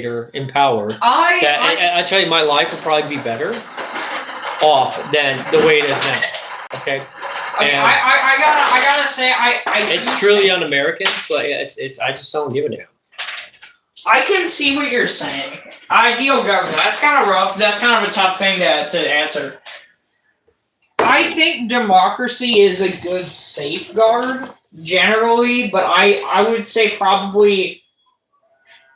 in power, I tell you, my life would probably be better off than the way it is now. Okay. I gotta say, it's truly un-American, but it's I just don't give a damn. I can see what you're saying. Ideal government. That's kind of rough. That's kind of a tough thing to answer. I think democracy is a good safeguard generally, but I would say probably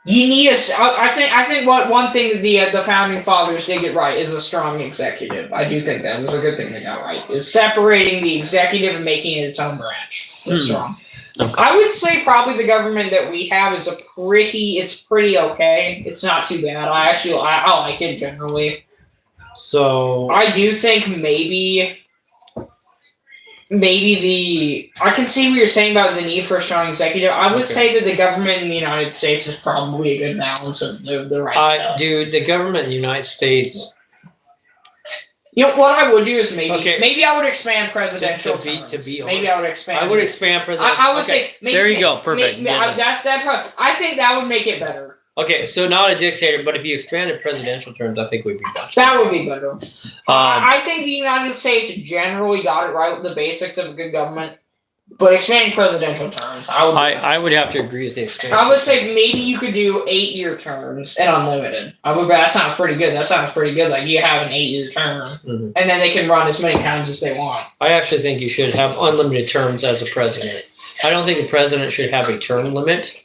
you need a. I think one thing the founding fathers did get right is a strong executive. I do think that was a good thing they got right. Is separating the executive and making it its own branch. It's strong. Okay. I would say probably the government that we have is it's pretty okay. It's not too bad. I like it generally. So I do think maybe I can see what you're saying about the need for a strong executive. I would say that the government in the United States is probably a good balance of the right stuff. Dude, the government in the United States. You know what I would do is maybe I would expand presidential terms. Maybe I would expand. I would expand presidential. I would say maybe, there you go, perfect. That's that part. I think that would make it better. Okay, so not a dictator, but if you expanded presidential terms, I think we'd be better. That would be better. I think the United States generally got it right with the basics of a good government, but expanding presidential terms, I would have to agree with the expansion. I would say maybe you could do 8-year terms and unlimited. That sounds pretty good. Like you have an 8-year term, and then they can run as many times as they want. I actually think you should have unlimited terms as a president. I don't think a president should have a term limit.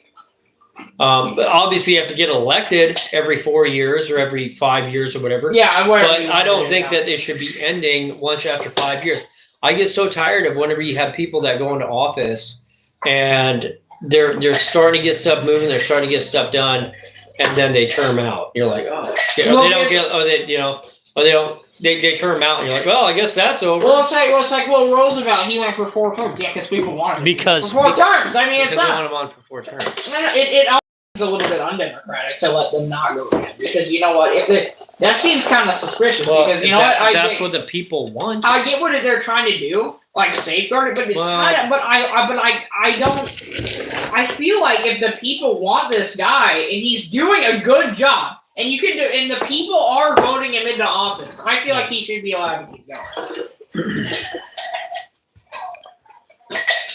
But obviously, you have to get elected every 4 years or every 5 years or whatever. Yeah, but I don't think that it should be ending once after 5 years. I get so tired of whenever you have people that go into office and they're starting to get stuff moving, they're starting to get stuff done, and then they term out. You're like, oh, shit. They term out, and you're like, well, I guess that's over. Well, Roosevelt, he went for 4 terms. Yeah, because people wanted him for 4 terms. I mean, it's not. They want him on for 4 terms. It a little bit undemocratic to let them not go again, because you know what? That seems kind of suspicious, because you know what? That's what the people want. I get what they're trying to do, like safeguard it, but it's kind of. But I don't. I feel like if the people want this guy and he's doing a good job, and you can do, and the people are voting him into office, I feel like he should be allowed to keep going.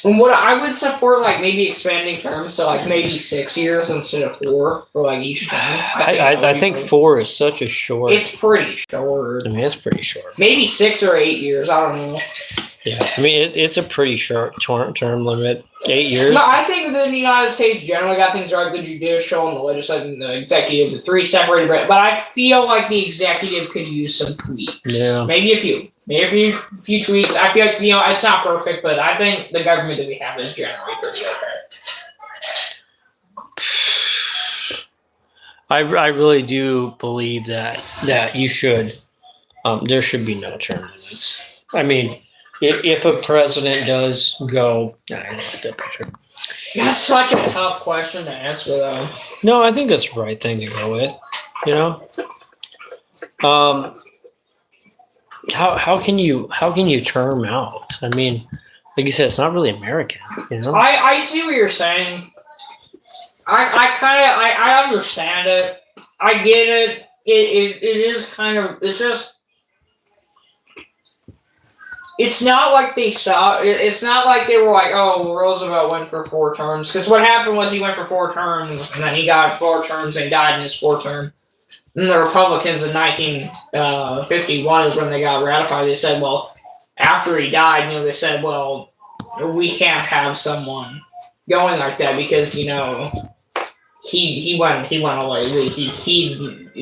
And what I would support, like maybe expanding terms to like maybe 6 years instead of 4 for like each term. I think 4 is such a short. It's pretty short. I mean, it's pretty short. Maybe 6 or 8 years. I don't know. Yeah, I mean it's a pretty short term limit. 8 years. No, I think that the United States generally got things right. The judicial and the legislative and the executive, the 3 separated. But I feel like the executive could use some tweaks. Yeah. Maybe a few. Maybe a few tweaks. I feel like, it's not perfect, but I think the government that we have is generally pretty okay. I really do believe that you should. There should be no term limits. I mean, if a president does go, that's such a tough question to answer, though. No, I think that's the right thing to go with. You know, how can you term out? I mean, like you said, it's not really American. You know, I see what you're saying. I understand it. I get it. It is kind of. It's just. It's not like they stopped. It's not like they were like, oh, Roosevelt went for 4 terms. Because what happened was he went for 4 terms, and then he got 4 terms, and he died in his 4th term. And the Republicans in 1951 is when they got ratified. They said, well, after he died, they said, well, we can't have someone going like that because, he went away.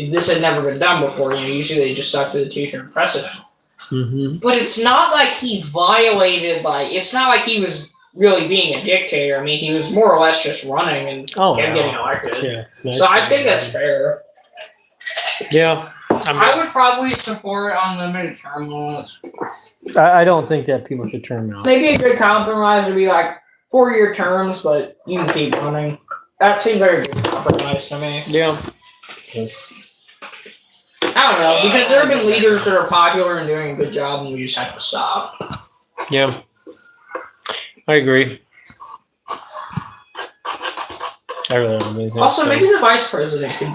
This had never been done before. Usually they just stuck to the 2-term precedent. Mm-hmm. But it's not like he violated, it's not like he was really being a dictator. I mean, he was more or less just running and kept getting elected. Yeah, so I think that's fair. Yeah. I would probably support unlimited term limits. I don't think that people should term out. Maybe a good compromise would be like 4-year terms, but you can keep running. That seems very good compromise to me. Yeah. I don't know, because there have been leaders that are popular and doing a good job, and we just have to stop. Yeah. I agree. I really don't think Also, maybe the vice president could be